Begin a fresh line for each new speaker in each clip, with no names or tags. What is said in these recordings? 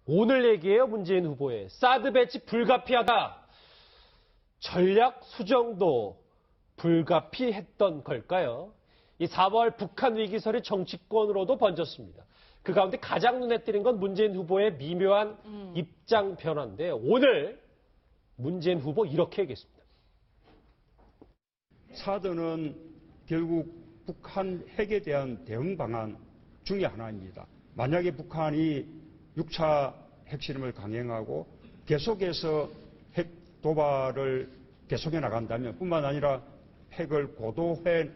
오늘 얘기예요, 문재인 후보의. 사드 배치 불가피하다. 전략 수정도 불가피했던 걸까요? 이 4월 북한 위기설이 정치권으로도 번졌습니다. 그 가운데 가장 눈에 띄는 건 문재인 후보의 미묘한 입장 변화인데 오늘 문재인 후보 이렇게 얘기했습니다.
사드는 결국 북한 핵에 대한 대응 방안 중의 하나입니다. 만약에 북한이 6차 핵실험을 강행하고 계속해서 핵 도발을 계속해 나간다면 뿐만 아니라 핵을 고도해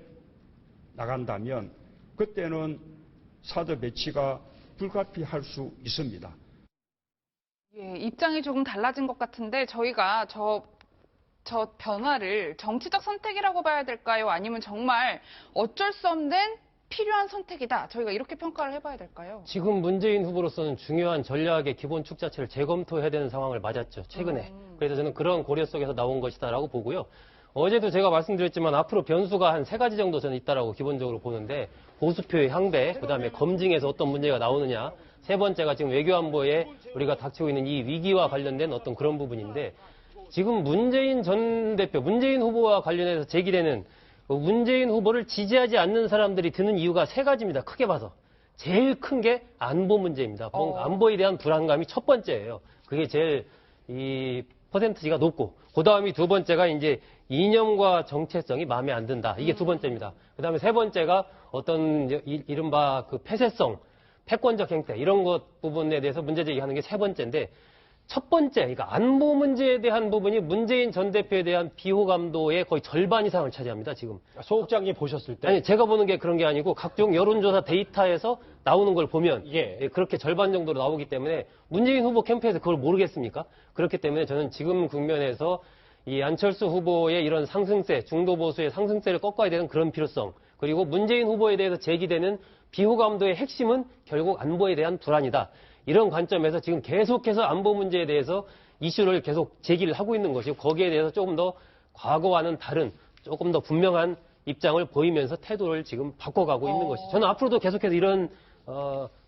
나간다면 그때는 사드 배치가 불가피할 수 있습니다.
예, 입장이 조금 달라진 것 같은데 저희가 저 변화를 정치적 선택이라고 봐야 될까요? 아니면 정말 어쩔 수 없는 필요한 선택이다. 저희가 이렇게 평가를 해봐야 될까요?
지금 문재인 후보로서는 중요한 전략의 기본 축 자체를 재검토해야 되는 상황을 맞았죠. 최근에. 그래서 저는 그런 고려 속에서 나온 것이다라고 보고요. 어제도 제가 말씀드렸지만 앞으로 변수가 한 3가지 정도 저는 있다라고 기본적으로 보는데 보수표의 향배, 그다음에 검증에서 어떤 문제가 나오느냐, 3번째가 지금 외교안보에 우리가 닥치고 있는 이 위기와 관련된 어떤 그런 부분인데 지금 문재인 전 대표, 문재인 후보와 관련해서 제기되는 문재인 후보를 지지하지 않는 사람들이 드는 이유가 3가지입니다. 크게 봐서. 제일 큰 게 안보 문제입니다. 안보에 대한 불안감이 첫 번째예요. 그게 제일 이 퍼센티지가 높고 그 다음이 2번째가 이제 이념과 정체성이 마음에 안 든다. 이게 2번째입니다. 그 다음에 3번째가 어떤 이른바 그 폐쇄성, 패권적 행태 이런 것 부분에 대해서 문제 제기하는 게 3번째인데 첫 번째, 그러니까 안보 문제에 대한 부분이 문재인 전 대표에 대한 비호감도의 거의 절반 이상을 차지합니다, 지금.
소극장님 보셨을 때?
아니, 제가 보는 게 그런 게 아니고 각종 여론조사 데이터에서 나오는 걸 보면 그렇게 절반 정도로 나오기 때문에 문재인 후보 캠프에서 그걸 모르겠습니까? 그렇기 때문에 저는 지금 국면에서 이 안철수 후보의 이런 상승세, 중도 보수의 상승세를 꺾어야 되는 그런 필요성, 그리고 문재인 후보에 대해서 제기되는 비호감도의 핵심은 결국 안보에 대한 불안이다. 이런 관점에서 지금 계속해서 안보 문제에 대해서 이슈를 계속 제기를 하고 있는 것이고 거기에 대해서 조금 더 과거와는 다른 조금 더 분명한 입장을 보이면서 태도를 지금 바꿔가고 있는 것이죠. 저는 앞으로도 계속해서 이런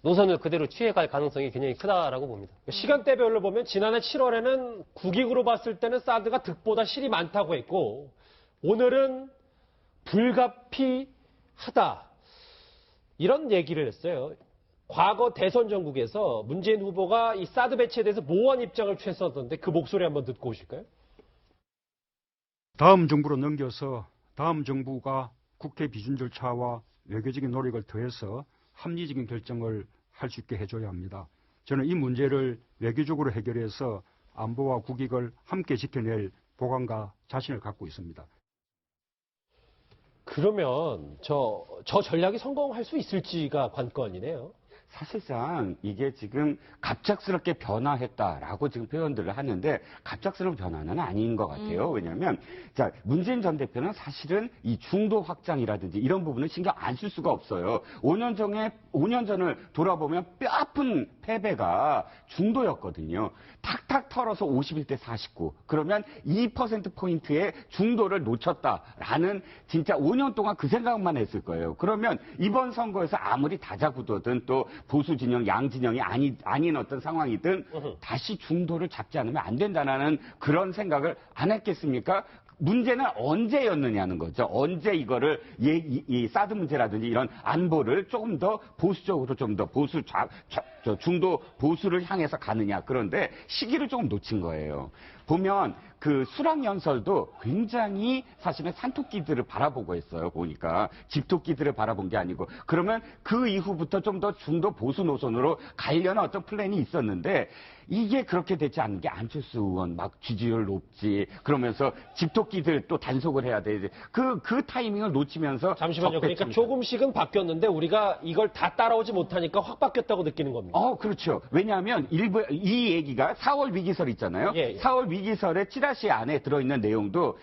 노선을 그대로 취해갈 가능성이 굉장히 크다라고 봅니다.
시간대별로 보면 지난해 7월에는 국익으로 봤을 때는 사드가 득보다 실이 많다고 했고 오늘은 불가피하다. 이런 얘기를 했어요. 과거 대선 전국에서 문재인 후보가 이 사드 배치에 대해서 모호한 입장을 취했었던데 그 목소리 한번 듣고 오실까요?
다음 정부로 넘겨서 다음 정부가 국회 비준 절차와 외교적인 노력을 더해서 합리적인 결정을 할 수 있게 해줘야 합니다. 저는 이 문제를 외교적으로 해결해서 안보와 국익을 함께 지켜낼 보관과 자신을 갖고 있습니다.
그러면 저 전략이 성공할 수 있을지가 관건이네요.
사실상 이게 지금 갑작스럽게 변화했다라고 지금 표현들을 하는데 갑작스러운 변화는 아닌 것 같아요. 왜냐하면 자 문재인 전 대표는 사실은 이 중도 확장이라든지 이런 부분을 신경 안 쓸 수가 없어요. 5년 전을 돌아보면 뼈아픈 패배가 중도였거든요. 탁탁 털어서 51대 49. 그러면 2%포인트의 중도를 놓쳤다라는 진짜 5년 동안 그 생각만 했을 거예요. 그러면 이번 선거에서 아무리 다자구도든 또 보수 진영, 양 진영이 아닌 어떤 상황이든 다시 중도를 잡지 않으면 안 된다는 그런 생각을 안 했겠습니까? 문제는 언제였느냐는 거죠. 언제 이거를 이 사드 문제라든지 이런 안보를 조금 더 보수적으로 좀 더 중도 보수를 향해서 가느냐. 그런데 시기를 조금 놓친 거예요. 보면 그 수락연설도 굉장히 사실은 산토끼들을 바라보고 했어요. 보니까 집토끼들을 바라본 게 아니고 그러면 그 이후부터 좀 더 중도 보수 노선으로 가려는 어떤 플랜이 있었는데 이게 그렇게 되지 않는 게 안철수 의원 막 지지율 높지 그러면서 집토끼들 또 단속을 해야 되지 그 타이밍을 놓치면서
잠시만요. 그러니까 조금씩은 바뀌었는데 우리가 이걸 다 따라오지 못하니까 확 바뀌었다고 느끼는 겁니다.
그렇죠. 왜냐하면 일부 이 얘기가 4월 위기설 있잖아요. 4월 위기설의 찌라시 안에 들어있는 내용도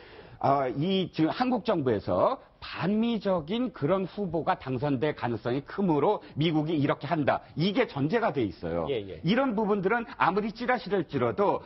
이 지금 한국 정부에서 반미적인 그런 후보가 당선될 가능성이 크므로 미국이 이렇게 한다. 이게 전제가 돼 있어요.
예, 예.
이런 부분들은 아무리 찌라시랄지라도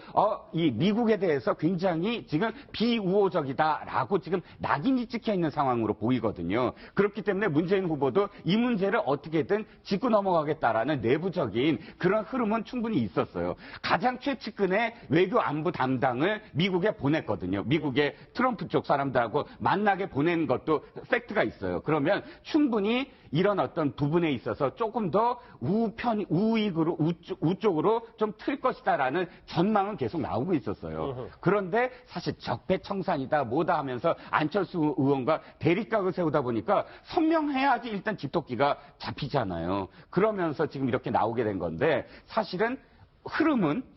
이 미국에 대해서 굉장히 지금 비우호적이다라고 지금 낙인이 찍혀 있는 상황으로 보이거든요. 그렇기 때문에 문재인 후보도 이 문제를 어떻게든 짚고 넘어가겠다라는 내부적인 그런 흐름은 충분히 있었어요. 가장 최측근의 외교 안보 담당을 미국에 보냈거든요. 미국의 트럼프 쪽 사람들하고 만나게 보낸 것도 팩트가 있어요. 그러면 충분히 이런 어떤 부분에 있어서 조금 더 우익으로, 우쪽으로 좀 틀 것이다라는 전망은 계속 나오고 있었어요. 그런데 사실 적폐청산이다, 뭐다 하면서 안철수 의원과 대립각을 세우다 보니까 선명해야지 일단 집토끼가 잡히잖아요. 그러면서 지금 이렇게 나오게 된 건데 사실은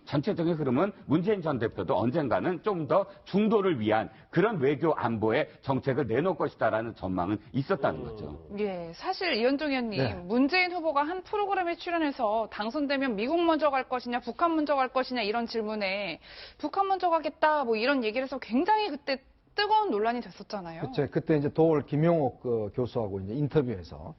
전체적인 흐름은 문재인 전 대표도 언젠가는 좀 더 중도를 위한 그런 외교 안보의 정책을 내놓을 것이다라는 전망은 있었다는 거죠.
예, 사실 이현종 의원님,
네.
문재인 후보가 한 프로그램에 출연해서 당선되면 미국 먼저 갈 것이냐, 북한 먼저 갈 것이냐 이런 질문에 북한 먼저 가겠다 뭐 이런 얘기를 해서 굉장히 그때 뜨거운 논란이 됐었잖아요.
그렇죠. 그때 이제 도올 김용옥 교수하고 이제 인터뷰에서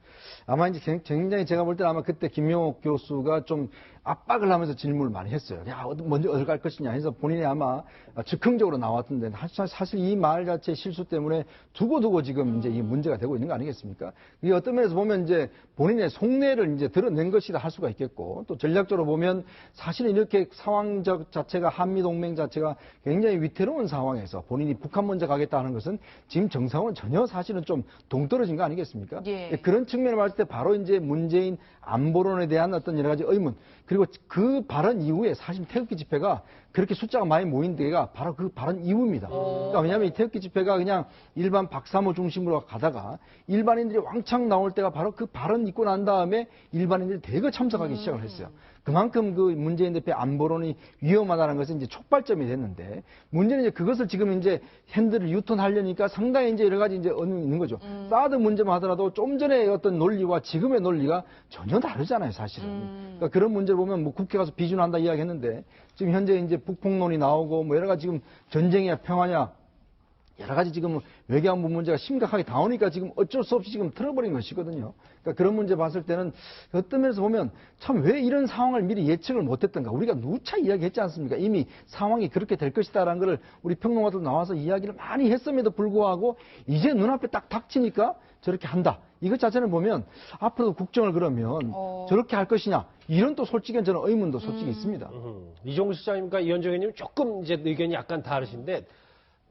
아마 이제 굉장히 제가 볼 때는 아마 그때 김용옥 교수가 좀 압박을 하면서 질문을 많이 했어요. 야, 먼저 어디 갈 것이냐 해서 본인이 아마 즉흥적으로 나왔던데 사실 이 말 자체의 실수 때문에 두고두고 지금 이제 이 문제가 되고 있는 거 아니겠습니까? 이게 어떤 면에서 보면 이제 본인의 속내를 이제 드러낸 것이라 할 수가 있겠고 또 전략적으로 보면 사실은 이렇게 상황 자체가 한미동맹 자체가 굉장히 위태로운 상황에서 본인이 북한 먼저 가겠다 하는 것은 지금 정상은 전혀 사실은 좀 동떨어진 거 아니겠습니까?
예.
그런 측면을 봤을 때 바로 이제 문재인 안보론에 대한 어떤 여러 가지 의문 그리고 그 발언 이후에 사실 태극기 집회가 그렇게 숫자가 많이 모인 데가 바로 그 발언 이후입니다. 그러니까 왜냐하면 이 태극기 집회가 그냥 일반 박사모 중심으로 가다가 일반인들이 왕창 나올 때가 바로 그 발언 있고 난 다음에 일반인들이 대거 참석하기 시작을 했어요. 그만큼 그 문재인 대표의 안보론이 위험하다는 것은 이제 촉발점이 됐는데 문제는 이제 그것을 지금 이제 핸들을 유턴하려니까 상당히 이제 여러 가지 이제 언음이 있는 거죠. 사드 문제만 하더라도 좀 전에 어떤 논리와 지금의 논리가 전혀 다르잖아요, 사실은. 그러니까 그런 문제를 보면 뭐 국회 가서 비준한다 이야기했는데 지금 현재 이제 북폭론이 나오고 뭐 여러 가지 지금 전쟁이야 평화냐 여러 가지 지금 외교안보 문제가 심각하게 나오니까 지금 어쩔 수 없이 지금 틀어버린 것이거든요. 그러니까 그런 문제 봤을 때는 어떤 면에서 보면 참 왜 이런 상황을 미리 예측을 못했던가. 우리가 누차 이야기했지 않습니까? 이미 상황이 그렇게 될 것이다라는 것을 우리 평론가들 나와서 이야기를 많이 했음에도 불구하고 이제 눈앞에 딱 닥치니까 저렇게 한다. 이것 자체를 보면 앞으로도 국정을 그러면 저렇게 할 것이냐. 이런 또 솔직한 저는 의문도 솔직히 있습니다.
이종수 시장님과 이현정 의원님 조금 이제 의견이 약간 다르신데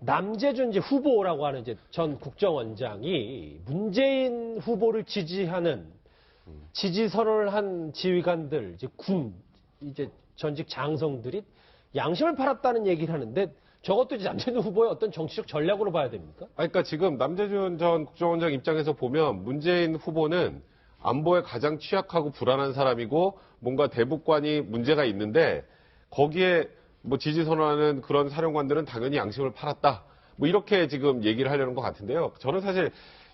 남재준 이제 후보라고 하는 이제 전 국정원장이 문재인 후보를 지지하는 지지 선언을 한 지휘관들, 이제 이제 전직 장성들이 양심을 팔았다는 얘기를 하는데 저것도 이제 남재준 후보의 어떤 정치적 전략으로 봐야 됩니까?
그러니까 지금 남재준 전 국정원장 입장에서 보면 문재인 후보는 안보에 가장 취약하고 불안한 사람이고 뭔가 대북관이 문제가 있는데 거기에 뭐 지지 선언하는 그런 사령관들은 당연히 양심을 팔았다. 뭐 이렇게 지금 얘기를 하려는 것 같은데요. 저는 사실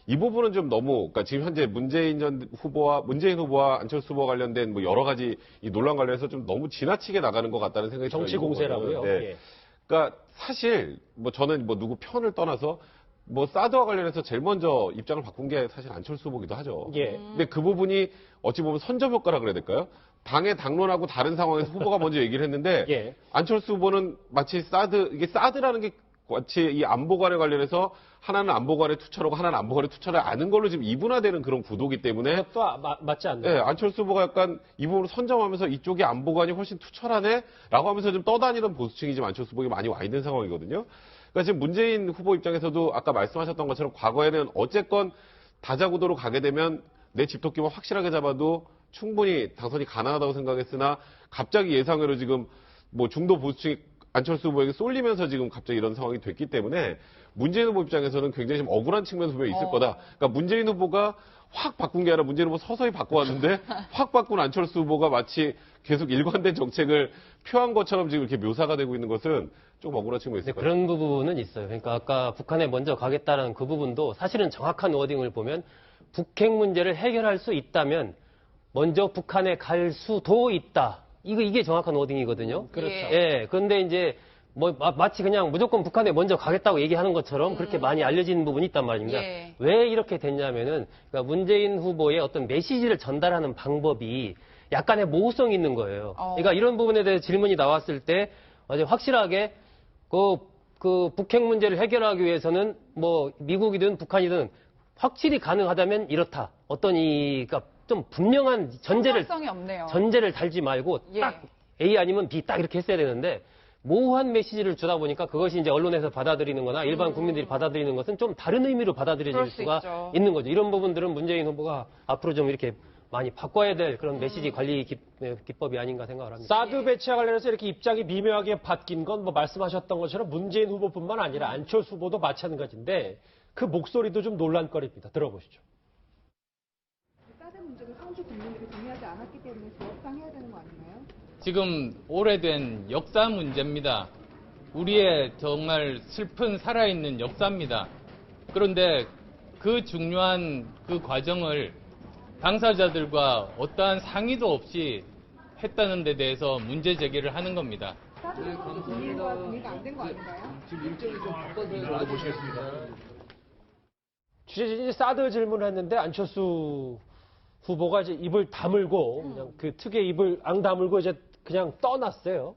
이 부분은 좀 너무, 그러니까 지금 현재 문재인 후보와 안철수 후보와 관련된 뭐 여러 가지 이 논란 관련해서 좀 너무 지나치게 나가는 것 같다는 생각이 들어요.
정치 공세라고요?
네.
예.
그러니까 사실 뭐 저는 뭐 누구 편을 떠나서 뭐 사드와 관련해서 제일 먼저 입장을 바꾼 게 사실 안철수 후보기도 하죠.
예.
근데 그 부분이 어찌 보면 선점 효과라 그래야 될까요? 당의 당론하고 다른 상황에서 후보가 먼저 얘기를 했는데
예.
안철수 후보는 마치 이게 사드라는 게 마치 이 안보관에 관련해서 하나는 안보관에 투철하고 하나는 안보관에 투철을 아는 걸로 지금 이분화되는 그런 구도기 때문에
그것도 맞지 않나요?
네, 안철수 후보가 약간 이 부분을 선점하면서 이쪽이 안보관이 훨씬 투철하네? 라고 하면서 좀 떠다니던 보수층이 지금 안철수 후보에 많이 와 있는 상황이거든요. 그러니까 지금 문재인 후보 입장에서도 아까 말씀하셨던 것처럼 과거에는 어쨌건 다자구도로 가게 되면 내 집토끼만 확실하게 잡아도 충분히 당선이 가능하다고 생각했으나 갑자기 예상외로 지금 뭐 중도 보수층이 안철수 후보에게 쏠리면서 지금 갑자기 이런 상황이 됐기 때문에 문재인 후보 입장에서는 굉장히 좀 억울한 측면도 분명히 있을 거다. 그러니까 문재인 후보가 확 바꾼 게 아니라 문재인 후보 서서히 바꿔왔는데 확 바꾼 안철수 후보가 마치 계속 일관된 정책을 표한 것처럼 지금 이렇게 묘사가 되고 있는 것은 좀 억울한 측면이 있을
네,
것 같아요.
그런 부분은 있어요. 그러니까 아까 북한에 먼저 가겠다는 그 부분도 사실은 정확한 워딩을 보면 북핵 문제를 해결할 수 있다면 먼저 북한에 갈 수도 있다. 이게 정확한 워딩이거든요.
그렇죠.
예. 그런데 이제 뭐 마치 그냥 무조건 북한에 먼저 가겠다고 얘기하는 것처럼 그렇게 많이 알려진 부분이 있단 말입니다.
예.
왜 이렇게 됐냐면은 그러니까 문재인 후보의 어떤 메시지를 전달하는 방법이 약간의 모호성이 있는 거예요. 그러니까 이런 부분에 대해서 질문이 나왔을 때 아주 확실하게 그 북핵 문제를 해결하기 위해서는 뭐 미국이든 북한이든 확실히 가능하다면 이렇다. 어떤 그러니까 좀 분명한
정확성이 없네요.
전제를 달지 말고
예.
딱 A 아니면 B 딱 이렇게 했어야 되는데 모호한 메시지를 주다 보니까 그것이 이제 언론에서 받아들이는 거나 일반 국민들이 받아들이는 것은 좀 다른 의미로 받아들여질
그럴 수
수가
있죠.
있는 거죠. 이런 부분들은 문재인 후보가 앞으로 좀 이렇게 많이 바꿔야 될 그런 메시지 관리 기법이 아닌가 생각을 합니다.
사드 배치와 관련해서 이렇게 입장이 미묘하게 바뀐 건 뭐 말씀하셨던 것처럼 문재인 후보뿐만 아니라 안철수 후보도 마찬가지인데 그 목소리도 좀 논란거리입니다. 들어보시죠.
사드 문제는 상주 국민들이 동의하지 않았기 때문에 조합상해야 되는 거 아닌가요?
지금 오래된 역사 문제입니다. 우리의 정말 슬픈 살아있는 역사입니다. 그런데 그 중요한 그 과정을 당사자들과 어떠한 상의도 없이 했다는 데 대해서 문제 제기를 하는 겁니다.
사드 문제 동의가 안 된 거 아닌가요?
취재진이 사드 질문을 했는데 안철수 후보가 이제 입을 다물고 그냥 그 특유의 입을 앙 다물고 이제 그냥 떠났어요.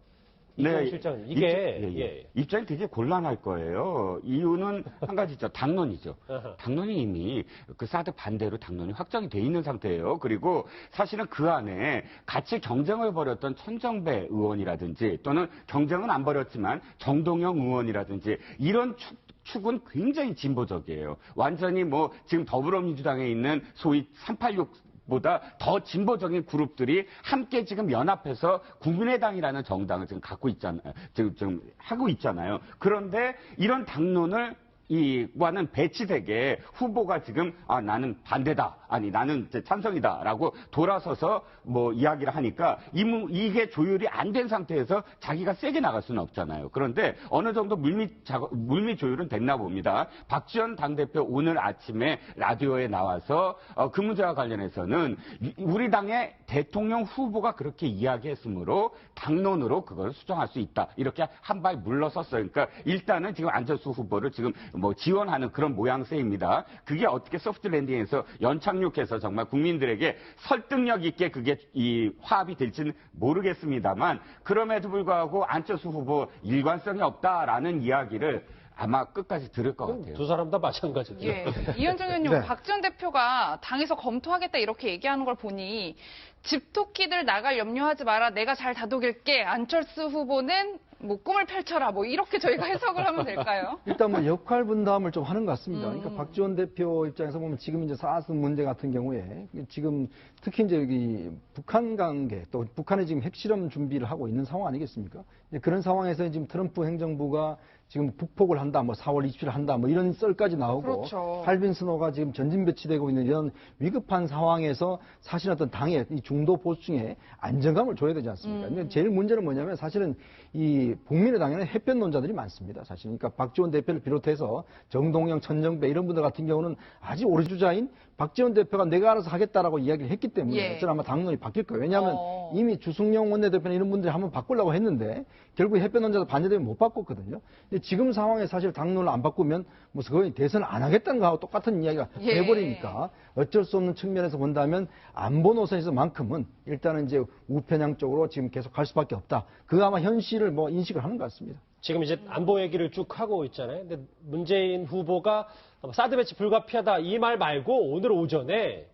이종훈 실장님. 이게
입장이 되게 곤란할 거예요. 이유는 한 가지죠. 당론이죠.
아하.
당론이 이미 그 사드 반대로 당론이 확정이 돼 있는 상태예요. 그리고 사실은 그 안에 같이 경쟁을 벌였던 천정배 의원이라든지 또는 경쟁은 안 벌였지만 정동영 의원이라든지 이런 축은 굉장히 진보적이에요. 완전히 뭐 지금 더불어민주당에 있는 소위 386 보다 더 진보적인 그룹들이 함께 지금 연합해서 국민의당이라는 정당을 지금 갖고 있잖아요. 지금 하고 있잖아요. 그런데 이런 당론을 이와는 배치되게 후보가 지금 나는 반대다 아니 나는 이제 찬성이다라고 돌아서서 뭐 이야기를 하니까 이게 조율이 안 된 상태에서 자기가 세게 나갈 수는 없잖아요. 그런데 어느 정도 물밑 조율은 됐나 봅니다. 박지원 당대표 오늘 아침에 라디오에 나와서 그 문제와 관련해서는 우리 당의 대통령 후보가 그렇게 이야기했으므로 당론으로 그걸 수정할 수 있다 이렇게 한 발 물러섰어요. 그러니까 일단은 지금 안철수 후보를 지금 뭐 지원하는 그런 모양새입니다. 그게 어떻게 소프트 랜딩에서 연착륙해서 정말 국민들에게 설득력 있게 그게 이 화합이 될지는 모르겠습니다만 그럼에도 불구하고 안철수 후보 일관성이 없다라는 이야기를 아마 끝까지 들을 것 같아요.
두 사람 다 마찬가지죠.
예. 이현정 의원님,
네.
박지원 대표가 당에서 검토하겠다 이렇게 얘기하는 걸 보니 집토끼들 나갈 염려하지 마라. 내가 잘 다독일게. 안철수 후보는 뭐 꿈을 펼쳐라. 뭐 이렇게 저희가 해석을 하면 될까요?
일단 뭐 역할 분담을 좀 하는 것 같습니다. 그러니까 박지원 대표 입장에서 보면 지금 이제 사드 문제 같은 경우에 지금 특히 이제 여기 북한 관계 또 북한의 지금 핵실험 준비를 하고 있는 상황 아니겠습니까? 이제 그런 상황에서 지금 트럼프 행정부가 지금 북폭을 한다, 뭐 4월 27일 한다, 뭐 이런 썰까지 나오고
그렇죠.
할빈 스노가 지금 전진 배치되고 있는 이런 위급한 상황에서 사실 어떤 당의 이 중도 보수층에 안정감을 줘야 되지 않습니까? 근데 제일 문제는 뭐냐면 사실은 이 국민의당에는 해변론자들이 많습니다. 사실 그러니까 박지원 대표를 비롯해서 정동영, 천정배 이런 분들 같은 경우는 아직 오래주자인 박지원 대표가 내가 알아서 하겠다라고 이야기를 했기 때문에
예.
저는 아마 당론이 바뀔 거예요. 왜냐하면 이미 주승용 원내대표나 이런 분들이 한번 바꾸려고 했는데 결국 해변론자도 반대 때문에 못 바꿨거든요. 근데 지금 상황에 사실 당론을 안 바꾸면 뭐 거의 대선을 안 하겠다는 거하고 똑같은 이야기가
예.
돼버리니까 어쩔 수 없는 측면에서 본다면 안보 노선에서만큼은 일단은 이제 우편향 쪽으로 지금 계속 갈 수밖에 없다. 그 아마 현실을 뭐 인식을 하는 것 같습니다.
지금 이제 안보 얘기를 쭉 하고 있잖아요. 근데 문재인 후보가 사드 배치 불가피하다 이 말 말고 오늘 오전에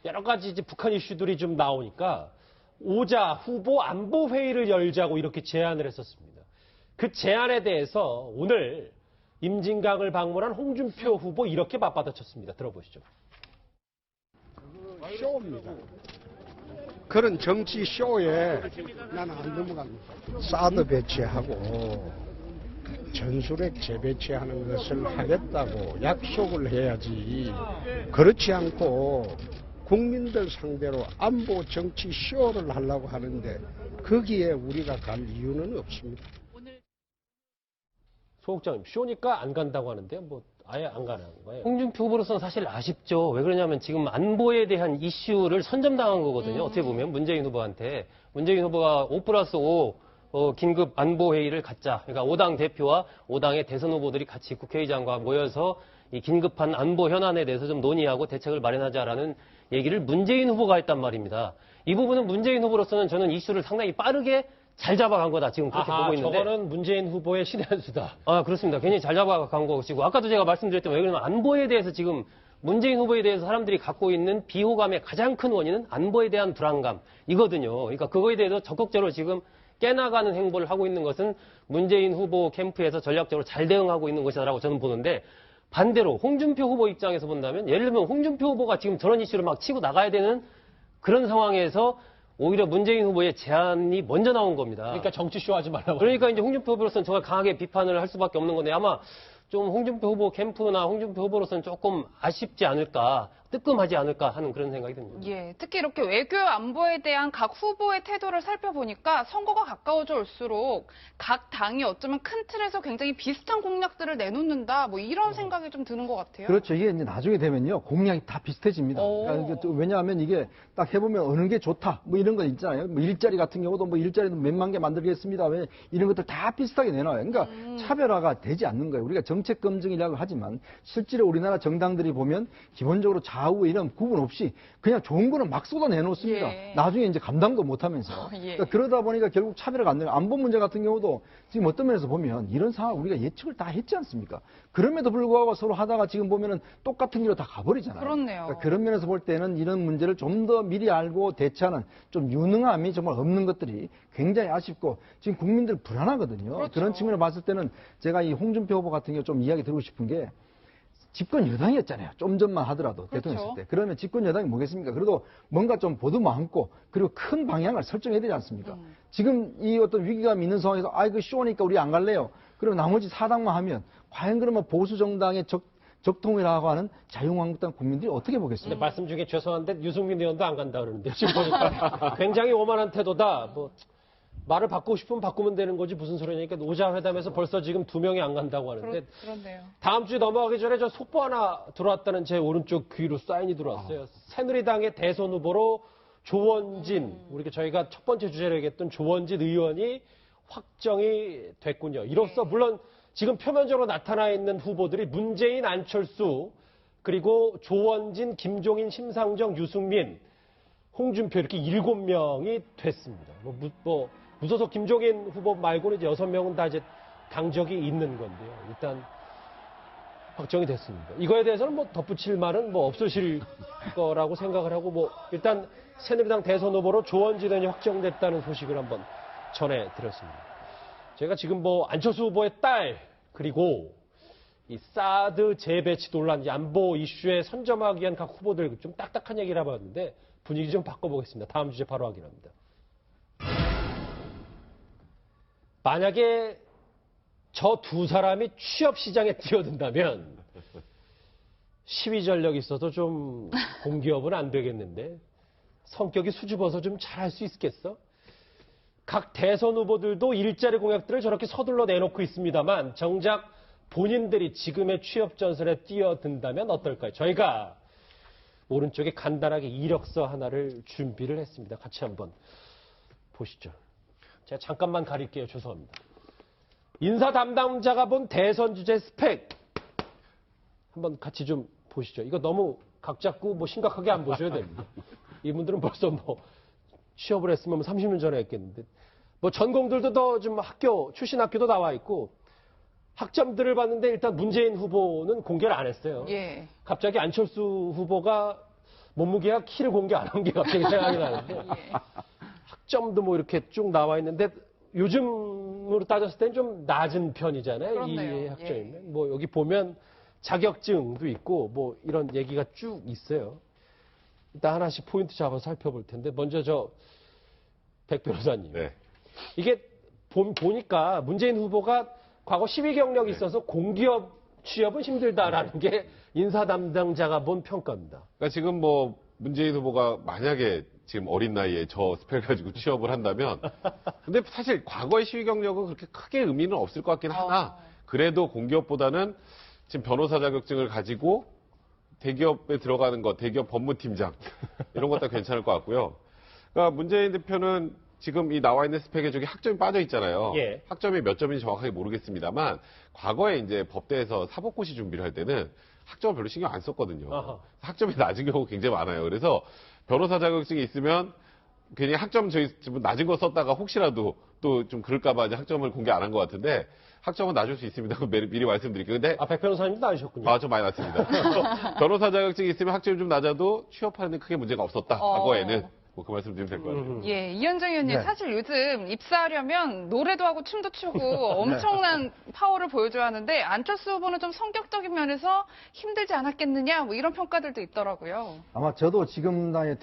여러 가지 이제 북한 이슈들이 좀 나오니까 오자 후보 안보 회의를 열자고 이렇게 제안을 했었습니다. 그 제안에 대해서 오늘 임진강을 방문한 홍준표 후보 이렇게 맞받아쳤습니다. 들어보시죠.
쇼입니다. 그런 정치 쇼에 나는 안 넘어갑니다. 사드 배치하고 전술핵 재배치하는 것을 하겠다고 약속을 해야지. 그렇지 않고 국민들 상대로 안보 정치 쇼를 하려고 하는데 거기에 우리가 갈 이유는 없습니다.
소국장님, 쇼니까 안 간다고 하는데 뭐 아예 안 가는 거예요.
홍준표 후보로서는 사실 아쉽죠. 왜 그러냐면 지금 안보에 대한 이슈를 선점당한 거거든요. 어떻게 보면 문재인 후보한테. 문재인 후보가 5+5 긴급 안보회의를 갖자. 그러니까 5당 대표와 5당의 대선 후보들이 같이 국회의장과 모여서 이 긴급한 안보 현안에 대해서 좀 논의하고 대책을 마련하자라는 얘기를 문재인 후보가 했단 말입니다. 이 부분은 문재인 후보로서는 저는 이슈를 상당히 빠르게 잘 잡아간 거다. 지금 그렇게 보고 있는데.
저거는 문재인 후보의 신의 한 수다.
그렇습니다. 굉장히 잘 잡아간 것이고, 아까도 제가 말씀드렸지만, 왜 그러면 안보에 대해서 지금 문재인 후보에 대해서 사람들이 갖고 있는 비호감의 가장 큰 원인은 안보에 대한 불안감이거든요. 그러니까 그거에 대해서 적극적으로 지금 깨나가는 행보를 하고 있는 것은 문재인 후보 캠프에서 전략적으로 잘 대응하고 있는 것이다라고 저는 보는데, 반대로 홍준표 후보 입장에서 본다면, 예를 들면 홍준표 후보가 지금 저런 이슈를 막 치고 나가야 되는 그런 상황에서 오히려 문재인 후보의 제안이 먼저 나온 겁니다.
그러니까 정치쇼 하지 말라고.
그러니까 이제 홍준표 후보로서는 정말 강하게 비판을 할 수밖에 없는 건데, 아마 좀 홍준표 후보 캠프나 홍준표 후보로서는 조금 아쉽지 않을까, 뜨끔하지 않을까 하는 그런 생각이 듭니다.
예, 특히 이렇게 외교 안보에 대한 각 후보의 태도를 살펴보니까 선거가 가까워져 올수록 각 당이 어쩌면 큰 틀에서 굉장히 비슷한 공약들을 내놓는다, 뭐 이런 생각이 좀 드는 것 같아요.
그렇죠. 이게 이제 나중에 되면요, 공약이 다 비슷해집니다. 그러니까 이게 또 왜냐하면 이게 딱 해보면 어느 게 좋다, 뭐 이런 거 있잖아요. 뭐 일자리 같은 경우도 뭐 일자리도 몇만 개 만들겠습니다. 왜 이런 것들 다 비슷하게 내놔요. 그러니까 차별화가 되지 않는 거예요. 우리가 정책 검증이라고 하지만 실제로 우리나라 정당들이 보면 기본적으로 좌우 이런 구분 없이 그냥 좋은 거는 막 쏟아내놓습니다.
예.
나중에 이제 감당도 못하면서.
예.
그러니까 그러다 보니까 결국 차별화가 안 되는 거예요. 안보 문제 같은 경우도 지금 어떤 면에서 보면 이런 상황 우리가 예측을 다 했지 않습니까? 그럼에도 불구하고 서로 하다가 지금 보면은 똑같은 길로 다 가버리잖아요.
그렇네요.
그러니까 그런 면에서 볼 때는 이런 문제를 좀 더 미리 알고 대처하는 좀 유능함이 정말 없는 것들이 굉장히 아쉽고 지금 국민들 불안하거든요.
그렇죠.
그런 측면을 봤을 때는 제가 이 홍준표 후보 같은 경우 좀 이야기 드리고 싶은 게 집권 여당이었잖아요. 좀 전만 하더라도
그렇죠.
대통령 있을 때. 그러면 집권 여당이 뭐겠습니까? 그래도 뭔가 좀 보듬어안고 그리고 큰 방향을 설정해야 되지 않습니까? 지금 이 어떤 위기감이 있는 상황에서 이거 쇼니까 우리 안 갈래요. 그리고 나머지 사당만 하면 과연 그러면 보수 정당의 적통이라고 하는 자유한국당 국민들이 어떻게 보겠습니까?
근데 말씀 중에 죄송한데 유승민 의원도 안 간다 그러는데 지금 보니까 굉장히 오만한 태도다. 뭐 말을 바꾸고 싶으면 바꾸면 되는 거지 무슨 소리냐니까 노자 회담에서 벌써 지금 2명이 안 간다고 하는데
그렇네요.
다음 주에 넘어가기 전에 저 속보 하나 들어왔다는 제 오른쪽 귀로 사인이 들어왔어요. 새누리당의 대선 후보로 조원진, 저희가 첫 번째 주제로 얘기했던 조원진 의원이 확정이 됐군요. 이로써 물론 지금 표면적으로 나타나 있는 후보들이 문재인, 안철수, 그리고 조원진, 김종인, 심상정, 유승민, 홍준표 이렇게 7명이 됐습니다. 무소속 김종인 후보 말고는 이제 6명은 다 이제 당적이 있는 건데요. 일단 확정이 됐습니다. 이거에 대해서는 뭐 덧붙일 말은 뭐 없으실 거라고 생각을 하고 일단 새누리당 대선 후보로 조원진 의원이 확정됐다는 소식을 한번 전해드렸습니다. 제가 지금 안철수 후보의 딸 그리고 이 사드 재배치 논란, 안보 이슈에 선점하기 위한 각 후보들 좀 딱딱한 얘기를 해봤는데 분위기 좀 바꿔보겠습니다. 다음 주제 바로 확인합니다. 만약에 저 두 사람이 취업 시장에 뛰어든다면 시위 전력이 있어서 좀 공기업은 안 되겠는데 성격이 수줍어서 좀 잘할 수 있겠어? 각 대선 후보들도 일자리 공약들을 저렇게 서둘러 내놓고 있습니다만 정작 본인들이 지금의 취업 전선에 뛰어든다면 어떨까요? 저희가 오른쪽에 간단하게 이력서 하나를 준비를 했습니다. 같이 한번 보시죠. 제가 잠깐만 가릴게요. 죄송합니다. 인사 담당자가 본 대선 주제 스펙 한번 같이 좀 보시죠. 이거 너무 각 잡고 심각하게 안 보셔야 됩니다. 이분들은 벌써 취업을 했으면 30년 전에 했겠는데 전공들도 더 좀 출신 학교도 나와 있고 학점들을 봤는데 일단 문재인 후보는 공개를 안 했어요.
예.
갑자기 안철수 후보가 몸무게가 키를 공개 안 한 게 갑자기 생각이 나는데 학점도 이렇게 쭉 나와 있는데 요즘으로 따졌을 때는 좀 낮은 편이잖아요.
그렇네요.
이 학점이면. 여기 보면 자격증도 있고 이런 얘기가 쭉 있어요. 일단 하나씩 포인트 잡아서 살펴볼 텐데 먼저 백 변호사님.
네.
이게 보니까 문재인 후보가 과거 시위 경력이 있어서 공기업 취업은 힘들다라는 게 인사 담당자가 본 평가입니다.
그러니까 지금 문재인 후보가 만약에 지금 어린 나이에 저 스펙 가지고 취업을 한다면 근데 사실 과거의 시위 경력은 그렇게 크게 의미는 없을 것 같긴 하나 그래도 공기업보다는 지금 변호사 자격증을 가지고 대기업에 들어가는 것, 대기업 법무팀장 이런 것도 괜찮을 것 같고요. 그러니까 문재인 대표는 지금 이 나와 있는 스펙에 저기 학점이 빠져 있잖아요.
예.
학점이 몇 점인지 정확하게 모르겠습니다만 과거에 이제 법대에서 사법고시 준비를 할 때는 학점을 별로 신경 안 썼거든요.
아하.
학점이 낮은 경우가 굉장히 많아요. 그래서 변호사 자격증이 있으면 괜히 학점 저희 좀 낮은 거 썼다가 혹시라도 또 좀 그럴까봐 이제 학점을 공개 안 한 것 같은데 학점은 낮을 수 있습니다. 미리 말씀드릴게요. 근데
백 변호사님도 나으셨군요.
좀 많이 낮습니다. 변호사 자격증이 있으면 학점이 좀 낮아도 취업하는 데 크게 문제가 없었다. 과거에는. 뭐 그 말씀 드리면 될 것 같아요.
예, 이현정 의원님,
네.
사실 요즘 입사하려면 노래도 하고 춤도 추고 엄청난 파워를 보여줘야 하는데 안철수 후보는 좀 성격적인 면에서 힘들지 않았겠느냐 뭐 이런 평가들도 있더라고요.
아마 저도 지금 나이에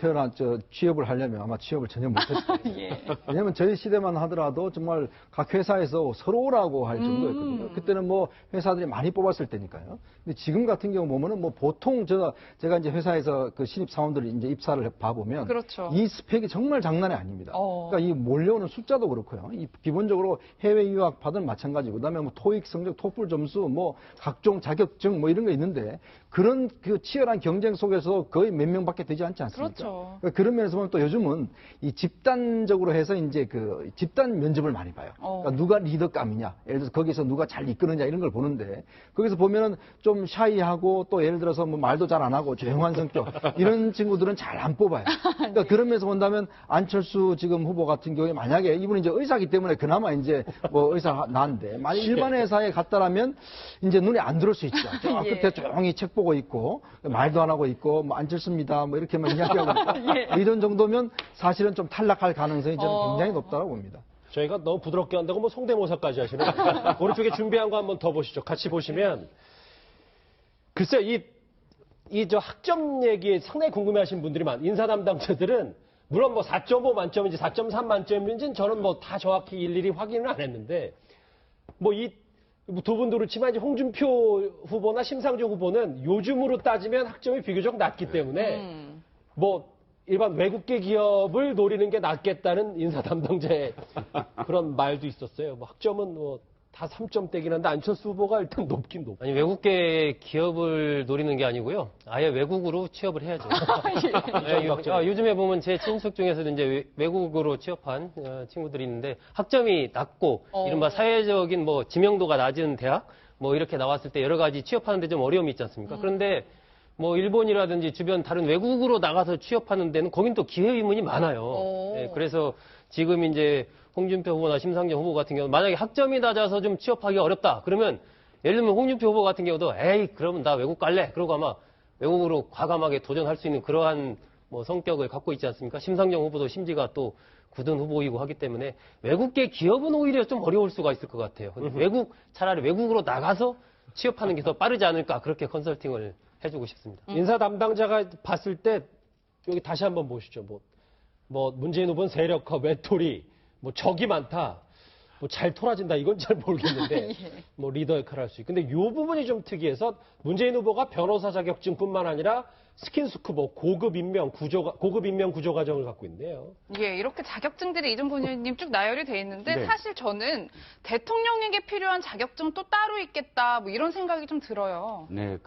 취업을 하려면 아마 취업을 전혀 못했을 거예요.
예.
왜냐면 저희 시대만 하더라도 정말 각 회사에서 서로라고 할 정도였거든요. 그때는 뭐 회사들이 많이 뽑았을 때니까요. 근데 지금 같은 경우 보면은 뭐 보통 제가 이제 회사에서 그 신입 사원들이 이제 입사를 봐보면
그렇죠.
이 스펙이 정말 장난이 아닙니다.
어.
그러니까 이 몰려오는 숫자도 그렇고요. 이 기본적으로 해외 유학 받은 마찬가지고, 그다음에 뭐 토익 성적, 토플 점수, 뭐 각종 자격증 뭐 이런 거 있는데 그런 그 치열한 경쟁 속에서 거의 몇 명밖에 되지 않지 않습니까?
그렇죠.
그러니까 그런 면에서 보면 또 요즘은 이 집단적으로 해서 이제 그 집단 면접을 많이 봐요. 그러니까 누가 리더감이냐, 예를 들어서 거기서 누가 잘 이끄느냐 이런 걸 보는데 거기서 보면은 좀 샤이하고 또 예를 들어서 뭐 말도 잘 안 하고 조용한 성격 이런 친구들은 잘 안 뽑아요. 그러니까 그런 면에서 본다면 안철수 지금 후보 같은 경우에 만약에 이분이 이제 의사기 때문에 그나마 이제 뭐 의사 나는데 만약 일반 회사에 갔다라면 이제 눈에 안 들어올 수 있죠. 저 끝에 조용히 책 보고 있고 말도 안 하고 있고 뭐 안철수입니다 뭐 이렇게만 이야기하고 있고 이런 정도면 사실은 좀 탈락할 가능성이 저는 굉장히 높다고 봅니다.
저희가 너무 부드럽게 한다고 뭐 성대모사까지 하시는 오른쪽에 준비한 거 한번 더 보시죠. 같이 보시면 글쎄 이 저 학점 얘기 상당히 궁금해하시는 분들이 인사 담당자들은 물론 뭐 4.5 만점인지 4.3 만점인지는 저는 뭐 다 정확히 일일이 확인을 안 했는데 뭐 이 두 분도 그렇지만 이제 홍준표 후보나 심상정 후보는 요즘으로 따지면 학점이 비교적 낮기 때문에 뭐 일반 외국계 기업을 노리는 게 낫겠다는 인사 담당자의 그런 말도 있었어요. 뭐 학점은 뭐 다 3점대긴 한데 안철수 후보가 일단 높긴 높아요.
아니 외국계 기업을 노리는 게 아니고요. 아예 외국으로 취업을 해야죠. 요즘에 보면 제 친숙 중에서도 이제 외국으로 취업한 친구들이 있는데 학점이 낮고 이른바 사회적인 뭐 지명도가 낮은 대학 뭐 이렇게 나왔을 때 여러 가지 취업하는데 좀 어려움이 있지 않습니까? 그런데 뭐 일본이라든지 주변 다른 외국으로 나가서 취업하는 데는 거긴 또 기회 의문이 많아요. 네, 그래서 지금 이제 홍준표 후보나 심상정 후보 같은 경우는 만약에 학점이 낮아서 좀 취업하기 어렵다. 그러면 예를 들면 홍준표 후보 같은 경우도 그러면 나 외국 갈래. 그러고 아마 외국으로 과감하게 도전할 수 있는 그러한 뭐 성격을 갖고 있지 않습니까? 심상정 후보도 심지가 또 굳은 후보이고 하기 때문에 외국계 기업은 오히려 좀 어려울 수가 있을 것 같아요. 차라리 외국으로 나가서 취업하는 게 더 빠르지 않을까 그렇게 컨설팅을 해주고 싶습니다.
인사 담당자가 봤을 때 여기 다시 한번 보시죠. 뭐 문재인 후보는 세력화, 외톨이, 뭐 적이 많다, 뭐 잘 토라진다 이건 잘 모르겠는데 뭐 리더 역할을 할 수 있고 근데 이 부분이 좀 특이해서 문재인 후보가 변호사 자격증뿐만 아니라 스킨스쿠버 고급 인명 구조 과정을 갖고 있네요.
예, 이렇게 자격증들이 이종건 의원님 쭉 나열이 돼 있는데
네.
사실 저는 대통령에게 필요한 자격증 또 따로 있겠다 뭐 이런 생각이 좀 들어요.
네,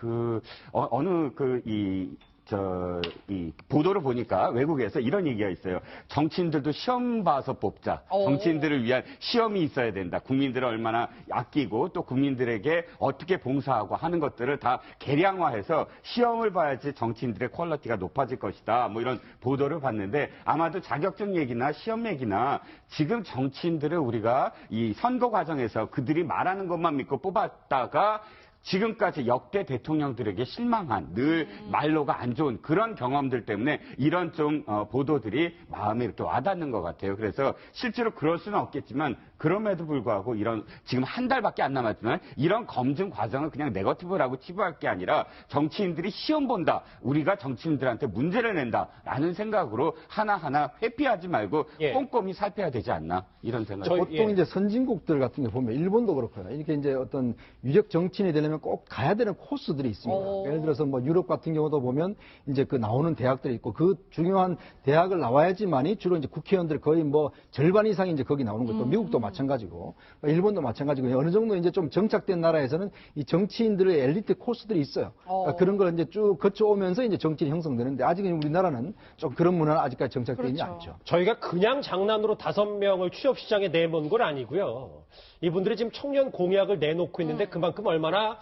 이 보도를 보니까 외국에서 이런 얘기가 있어요. 정치인들도 시험 봐서 뽑자. 정치인들을 위한 시험이 있어야 된다. 국민들을 얼마나 아끼고 또 국민들에게 어떻게 봉사하고 하는 것들을 다 계량화해서 시험을 봐야지 정치인들의 퀄리티가 높아질 것이다. 뭐 이런 보도를 봤는데 아마도 자격증 얘기나 시험 얘기나 지금 정치인들을 우리가 이 선거 과정에서 그들이 말하는 것만 믿고 뽑았다가 지금까지 역대 대통령들에게 실망한 늘 말로가 안 좋은 그런 경험들 때문에 이런 좀 보도들이 마음에 이렇게 와닿는 것 같아요. 그래서 실제로 그럴 수는 없겠지만 그럼에도 불구하고 이런 지금 한 달밖에 안 남았지만 이런 검증 과정을 그냥 네거티브라고 치부할 게 아니라 정치인들이 시험 본다. 우리가 정치인들한테 문제를 낸다라는 생각으로 하나하나 회피하지 말고 꼼꼼히 살펴야 되지 않나 이런 생각이
보통 이제 선진국들 같은 게 보면 일본도 그렇고요. 이렇게 이제 어떤 유력 정치인이 되려면 하려면 꼭 가야 되는 코스들이 있습니다.
오.
예를 들어서 뭐 유럽 같은 경우도 보면 이제 그 나오는 대학들이 있고 그 중요한 대학을 나와야지만이 주로 이제 국회의원들 거의 뭐 절반 이상이 이제 거기 나오는 것도 미국도 마찬가지고 일본도 마찬가지고 어느 정도 이제 좀 정착된 나라에서는 이 정치인들의 엘리트 코스들이 있어요. 그러니까 그런 걸 이제 쭉 거쳐오면서 이제 정치인이 형성되는데 아직은 우리나라는 좀 그런 문화는 아직까지 정착되어 있지
그렇죠.
않죠.
저희가 그냥 장난으로 5명을 취업시장에 내몬 건 아니고요. 이분들이 지금 청년 공약을 내놓고 있는데 그만큼 얼마나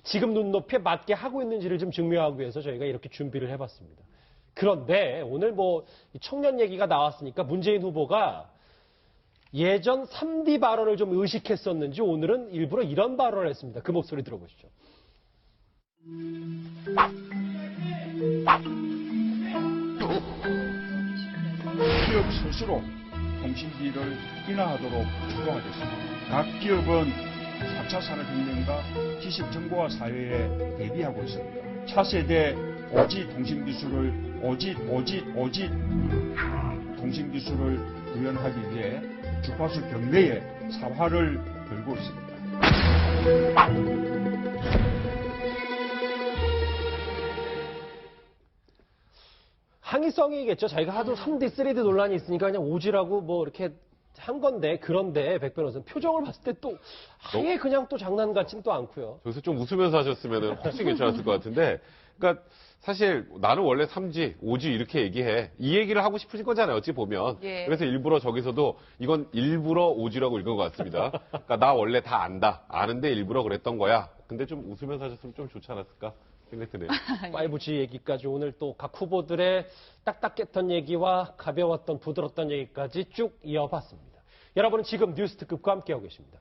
지금 눈높이에 맞게 하고 있는지를 좀 증명하기 위해서 저희가 이렇게 준비를 해봤습니다. 그런데 오늘 뭐 청년 얘기가 나왔으니까 문재인 후보가 예전 3D 발언을 좀 의식했었는지 오늘은 일부러 이런 발언을 했습니다. 그 목소리 들어보시죠.
기업 스스로 통신비를 인하하도록 주도하겠습니다. 각 기업은 4차 산업혁명과 지식정보화 사회에 대비하고 있습니다. 차세대 오지 통신기술을 오지 통신기술을 구현하기 위해 주파수 경매에 사활을 걸고 있습니다.
항의성이겠죠. 자기가 하도 3D, 3D 논란이 있으니까 그냥 오지라고 뭐 이렇게 한 건데 그런데 백 변호사는 표정을 봤을 때 또 아예 그냥 또 장난 같진 또 않고요.
저기서 좀 웃으면서 하셨으면 훨씬 괜찮았을 것 같은데, 그러니까 사실 나는 원래 3G, 5G 이렇게 얘기해. 이 얘기를 하고 싶으신 거잖아요, 어찌 보면.
예.
그래서 일부러 저기서도 이건 일부러 5G라고 읽은 것 같습니다. 그러니까 나 원래 다 안다. 아는데 일부러 그랬던 거야. 근데 좀 웃으면서 하셨으면 좀 좋지 않았을까 생각이 드네요.
5G 얘기까지 오늘 또 각 후보들의 딱딱했던 얘기와 가벼웠던 부드러웠던 얘기까지 쭉 이어봤습니다. 여러분은 지금 뉴스 특급과 함께하고 계십니다.